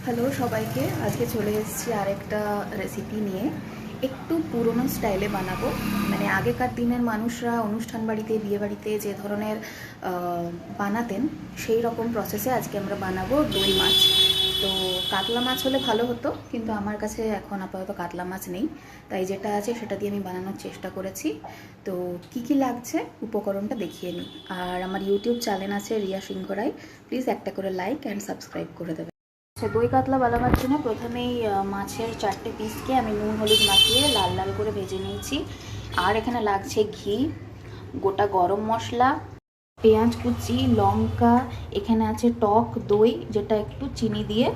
Hello সবাইকে, আজকে চলে এসেছি আরেকটা রেসিপি নিয়ে। একটু পুরনো স্টাইলে বানাবো, মানে আগেকার দিনের মানুষরা অনুষ্ঠান বাড়িতে, বিয়ে বাড়িতে যে ধরনের বানাতেন সেই রকম প্রসেসে আজকে আমরা বানাবো দই মাছ। তো কাতলা মাছ হলে ভালো হতো, কিন্তু আমার কাছে এখন আপাতত কাতলা মাছ নেই, তাই যেটা আছে সেটা দিয়ে আমি বানানোর চেষ্টা করেছি। তো কি কি লাগছে উপকরণটা দেখিয়ে নিই। আর আমার ইউটিউব চ্যানেল আছে রিয়া সিংহ রায়, প্লিজ একটা করে লাইক অ্যান্ড সাবস্ক্রাইব করে দেবে। আচ্ছা, দই কাতলা বানাবার জন্য প্রথমেই মাছের 4টে পিসকে আমি নুন হলুদ মাখিয়ে লাল লাল করে ভেজে নিয়েছি। আর এখানে লাগছে ঘি, গোটা গরম মশলা, পেঁয়াজ কুচি, লঙ্কা, এখানে আছে টক দই যেটা একটু চিনি দিয়ে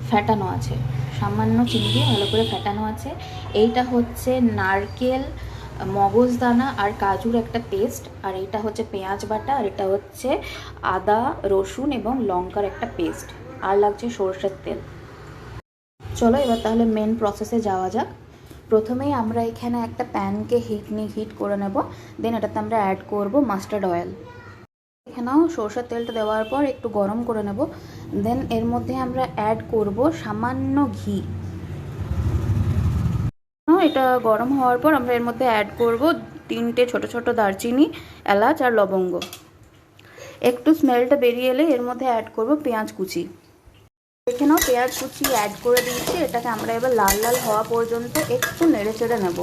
ফেটানো আছে, সামান্য চিনি দিয়ে ভালো করে ফেটানো আছে। এইটা হচ্ছে নারকেল, মগজদানা আর কাজুর একটা পেস্ট, আর এটা হচ্ছে পেঁয়াজ বাটা, আর এটা হচ্ছে আদা রসুন এবং লঙ্কার একটা পেস্ট, আর লাগছে সরষের তেল। চলো এবার তাহলে মেন প্রসেসে যাওয়া যাক। প্রথমেই আমরা এখানে একটা প্যানকে হিট করে নেব, দেন এটাতে আমরা অ্যাড করব মাস্টার্ড অয়েল। এখানেও সরষের তেলটা দেওয়ার পর একটু গরম করে নেব, দেন এর মধ্যে আমরা অ্যাড করব সামান্য ঘি। এটা গরম হওয়ার পর আমরা এর মধ্যে অ্যাড করব 3টে ছোট ছোট দারচিনি, এলাচ আর লবঙ্গ। একটু স্মেলটা বেরিয়ে এলে এর মধ্যে অ্যাড করব পেঁয়াজ কুচি। এখানেও পেঁয়াজ কুচি অ্যাড করে দিয়েছি, এটাকে আমরা এবার লাল লাল হওয়া পর্যন্ত একটু নেড়ে চেড়ে নেব।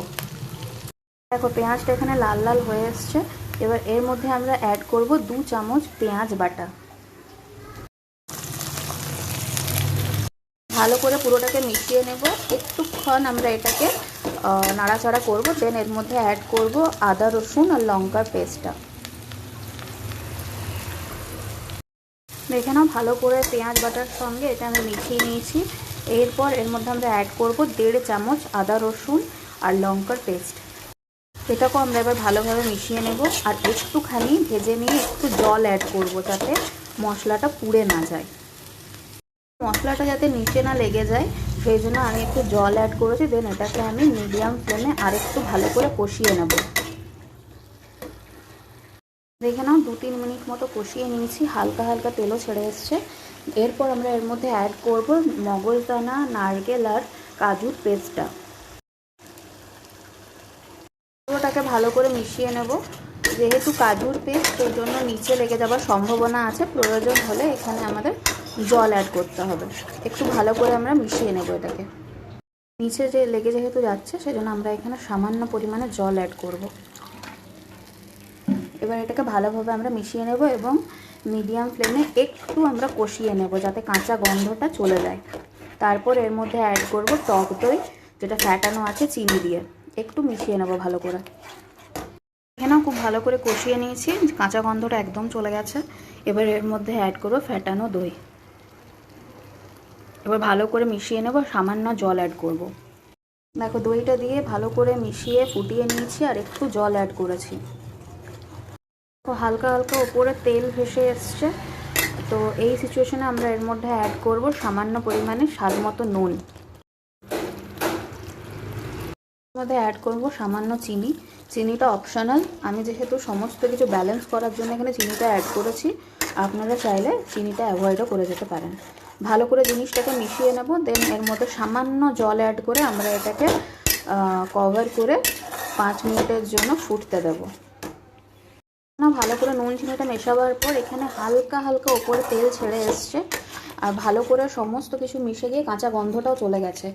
দেখো পেঁয়াজটা এখানে লাল লাল হয়ে এসছে। এবার এর মধ্যে আমরা অ্যাড করব 2 চামচ পেঁয়াজ বাটা। ভালো করে পুরোটাকে মিশিয়ে নেব, একটুক্ষণ আমরা এটাকে নাড়াচাড়া করব, দেন এর মধ্যে অ্যাড করব আদা রসুন আর লঙ্কার পেস্টটা। দেখে নাও ভালো করে পেঁয়াজ বাটার সঙ্গে এটা আমি মিশিয়ে নিয়েছি। এরপর এর মধ্যে আমরা অ্যাড করব 1.5 চামচ আদা রসুন আর লঙ্কার পেস্ট। এটাকেও আমরা এবার ভালোভাবে মিশিয়ে নেব, আর একটুখানি ভেজে নিয়ে একটু জল অ্যাড করব যাতে মশলাটা পুড়ে না যায়। মশলাটা যাতে নিচে না লেগে যায় সেই জন্য আমি একটু জল অ্যাড করেছি, দেন এটাকে আমি মিডিয়াম ফ্লেমে আরেকটু ভালো করে কষিয়ে নেব। দেখে নাও 2-3 মিনিট মতো কষিয়ে নিয়েছি, হালকা হালকা তেলও ছেড়ে এসছে। এরপর আমরা এর মধ্যে অ্যাড করব মগজদানা, নারকেল আর কাজুর পেস্টটা। পুরোটাকে ভালো করে মিশিয়ে নেব। যেহেতু কাজুর পেস্ট সেই জন্য নিচে লেগে যাওয়ার সম্ভাবনা আছে, প্রয়োজন হলে এখানে আমাদের জল অ্যাড করতে হবে। একটু ভালো করে আমরা মিশিয়ে নেব এটাকে। নিচে যে লেগে যেহেতু যাচ্ছে সেজন্য আমরা এখানে সামান্য পরিমাণে জল অ্যাড করব। এবার এটাকে ভালোভাবে আমরা মিশিয়ে নেব এবং মিডিয়াম ফ্লেমে একটু আমরা কষিয়ে নেব যাতে কাঁচা গন্ধটা চলে যায়। তারপর এর মধ্যে অ্যাড করব টক দই যেটা ফ্যাটানো আছে চিনি দিয়ে, একটু মিশিয়ে নেব ভালো করে। এখানেও খুব ভালো করে কষিয়ে নিয়েছি, কাঁচা গন্ধটা একদম চলে গেছে। এবার এর মধ্যে অ্যাড করব ফ্যাটানো দই। এবার ভালো করে মিশিয়ে নেব, সামান্য জল অ্যাড করব। দেখো দইটা দিয়ে ভালো করে মিশিয়ে ফুটিয়ে নিয়েছি আর একটু জল অ্যাড করেছি। হালকা হালকা উপরে তেল ভেসে এসছে, তো এই সিচুয়েশনে আমরা এর মধ্যে অ্যাড করব সামান্য পরিমাণে স্বাদ মতো নুন। এর মধ্যে অ্যাড করব সামান্য চিনি। চিনিটা অপশনাল, আমি যেহেতু সমস্ত কিছু ব্যালেন্স করার জন্য এখানে চিনিটা অ্যাড করেছি, আপনারা চাইলে চিনিটা অ্যাভয়েডও করে যেতে পারেন। ভালো করে জিনিসটাকে মিশিয়ে নেব, দেন এর মধ্যে সামান্য জল অ্যাড করে আমরা এটাকে কভার করে 5 মিনিটের জন্য ফুটতে দেবো। ভালো করে নুন চিনিটা মেশাবার পর এখানে হালকা হালকা ওপরে তেল ছেড়ে এসছে, আর ভালো করে সমস্ত কিছু মিশে গিয়ে কাঁচা গন্ধটাও চলে গেছে।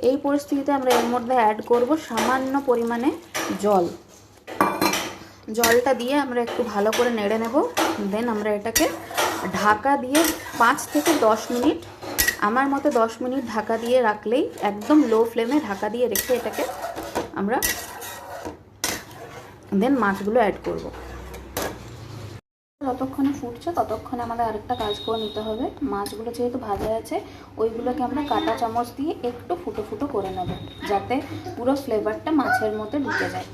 এই পরিস্থিতিতে আমরা এর মধ্যে অ্যাড করব সামান্য পরিমাণে জল। জলটা দিয়ে আমরা একটু ভালো করে নেড়ে নেব, দেন আমরা এটাকে ঢাকা দিয়ে 5 থেকে 10 মিনিট, আমার মতে 10 মিনিট ঢাকা দিয়ে রাখলেই, একদম লো ফ্লেমে ঢাকা দিয়ে রেখে এটাকে আমরা দেন মাছগুলো অ্যাড করব। যতক্ষণে ফুটছে ততক্ষণে আমাদের আরেকটা কাজ করে নিতে হবে। মাছগুলো যেহেতু ভাজা আছে ওইগুলোকে আমরা কাঁটা চামচ দিয়ে একটু ফুটো ফুটো করে নেব যাতে পুরো ফ্লেভারটা মাছের মধ্যে ঢুকে যায়।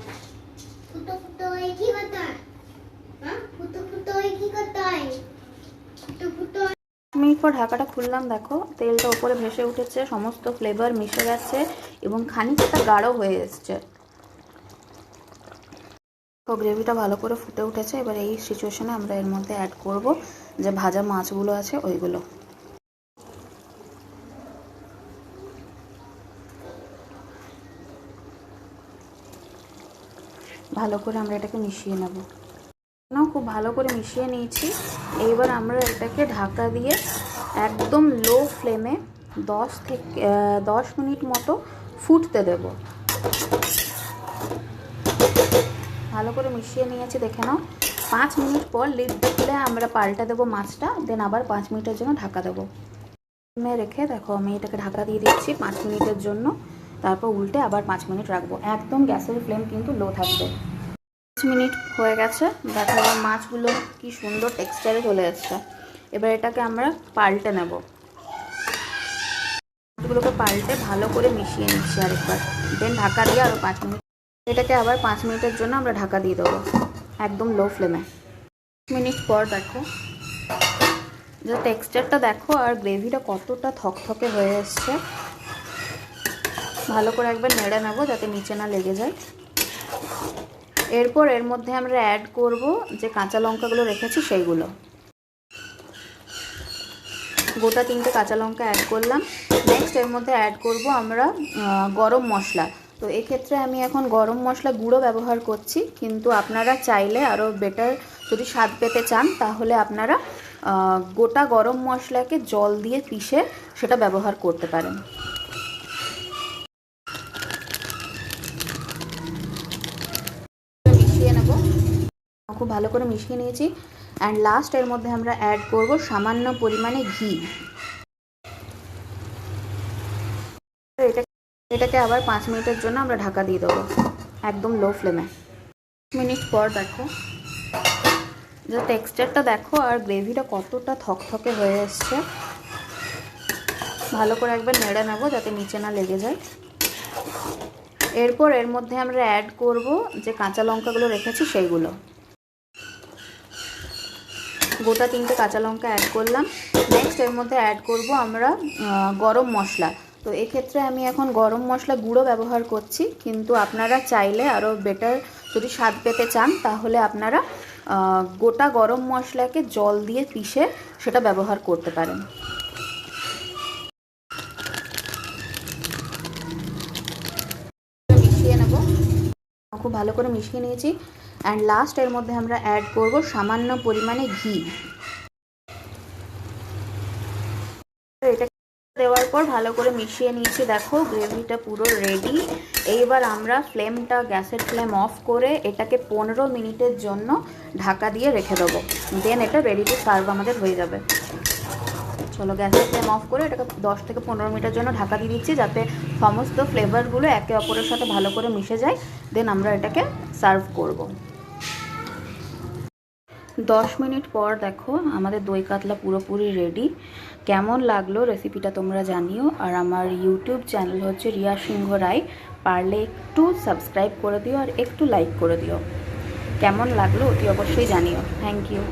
মিনিট পর ঢাকাটা খুললাম, দেখো তেলটা উপরে ভেসে উঠেছে, সমস্ত ফ্লেভার মিশে গেছে এবং খানিকটা গাঢ় হয়ে এসছে। তো গ্রেভিটা ভালো করে ফুটে উঠেছে। এবার এই সিচুয়েশনে আমরা এর মধ্যে অ্যাড করব যে ভাজা মাছগুলো আছে ওইগুলো। ভালো করে আমরা এটাকে মিশিয়ে নেব। খুব ভালো করে মিশিয়ে নিয়েছি। এইবার আমরা এটাকে ঢাকা দিয়ে একদম লো ফ্লেমে 10 মিনিট মতো ফুটতে দেব। ভালো করে মিশিয়ে নিয়েছি, দেখে নাও। 5 মিনিট পর লিডটা খুলে আমরা পাল্টা দেবো মাছটা, দেন আবার 5 মিনিটের জন্য ঢাকা দেবো। রেখে দেখো আমি এটাকে ঢাকা দিয়ে দিচ্ছি 5 মিনিটের জন্য, তারপর উল্টে আবার 5 মিনিট রাখবো। একদম গ্যাসের ফ্লেম কিন্তু লো থাকবে। 5 মিনিট হয়ে গেছে, দেখো মাছগুলো কি সুন্দর টেক্সচারে চলে এসছে। এবার এটাকে আমরা পাল্টে নেব। মাছগুলোকে পাল্টে ভালো করে মিশিয়ে নিচ্ছি আরেকবার, দেন ঢাকা দিয়ে আরও 5 মিনিট। এটাকে আবার 5 মিনিটের জন্য আমরা ঢাকা দিয়ে দেবো একদম লো ফ্লেমে। 5 মিনিট পর দেখো যে টেক্সচারটা দেখো, আর গ্রেভিটা কতটা থকথকে হয়ে এসছে। ভালো করে একবার নেড়ে নেবো যাতে নিচে না লেগে যায়। এরপর এর মধ্যে আমরা অ্যাড করব যে কাঁচা লঙ্কাগুলো রেখেছি সেইগুলো। গোটা 3টে কাঁচা লঙ্কা অ্যাড করলাম। নেক্সট এর মধ্যে অ্যাড করব আমরা গরম মশলা। তো এক্ষেত্রে আমি এখন গরম মশলা গুঁড়ো ব্যবহার করছি, কিন্তু আপনারা চাইলে আরও বেটার যদি স্বাদ পেতে চান তাহলে আপনারা গোটা গরম মশলাকে জল দিয়ে পিষে সেটা ব্যবহার করতে পারেন। মিশিয়ে নেব, খুব ভালো করে মিশিয়ে নিয়েছি। অ্যান্ড লাস্ট এর মধ্যে আমরা অ্যাড করব সামান্য পরিমাণে ঘি। এটাকে আবার 5 মিনিটের জন্য আমরা ঢাকা দিয়ে দেবো একদম লো ফ্লেমে। 5 মিনিট পর দেখো যে টেক্সচারটা দেখো, আর গ্রেভিটা কতটা থকথকে হয়ে এসছে। ভালো করে একবার নেড়ে নেব যাতে নিচে না লেগে যায়। এরপর এর মধ্যে আমরা অ্যাড করব যে কাঁচা লঙ্কাগুলো রেখেছি সেইগুলো। গোটা 3টে কাঁচা লঙ্কা অ্যাড করলাম। নেক্সট এর মধ্যে অ্যাড করব আমরা গরম মশলা। তো এক্ষেত্রে আমি এখন গরম মশলা গুঁড়ো ব্যবহার করছি, কিন্তু আপনারা চাইলে আরও বেটার যদি স্বাদ পেতে চান তাহলে আপনারা গোটা গরম মশলাকে জল দিয়ে পিষে সেটা ব্যবহার করতে পারেন। মিশিয়ে নেব, খুব ভালো করে মিশিয়ে নিয়েছি। অ্যান্ড লাস্ট এর মধ্যে আমরা অ্যাড করব সামান্য পরিমাণে ঘি। এটা দেওয়ার পর ভালো করে মিশিয়ে নিয়েছি, দেখো গ্রেভিটা পুরো রেডি। এইবার আমরা ফ্লেমটা গ্যাসের ফ্লেম অফ করে এটাকে 15 মিনিটের জন্য ঢাকা দিয়ে রেখে দেবো, দেন এটা রেডি টু সার্ভ আমাদের হয়ে যাবে। চলো গ্যাসের ফ্লেম অফ করে এটাকে 10 থেকে 15 মিনিটের জন্য ঢাকা দিয়ে দিচ্ছি, যাতে সমস্ত ফ্লেভারগুলো একে অপরের সাথে ভালো করে মিশে যায়, দেন আমরা এটাকে সার্ভ করব। 10 মিনিট পর দেখো আমাদের দই কাতলা পুরোপুরি রেডি। কেমন লাগলো রেসিপিটা তোমরা জানিও। আর আমার ইউটিউব চ্যানেল হচ্ছে রিয়া সিংহ রায়, পারলে একটু সাবস্ক্রাইব করে দিও আর একটু লাইক করে দিও। কেমন লাগলো অতি অবশ্যই জানিও। Thank you.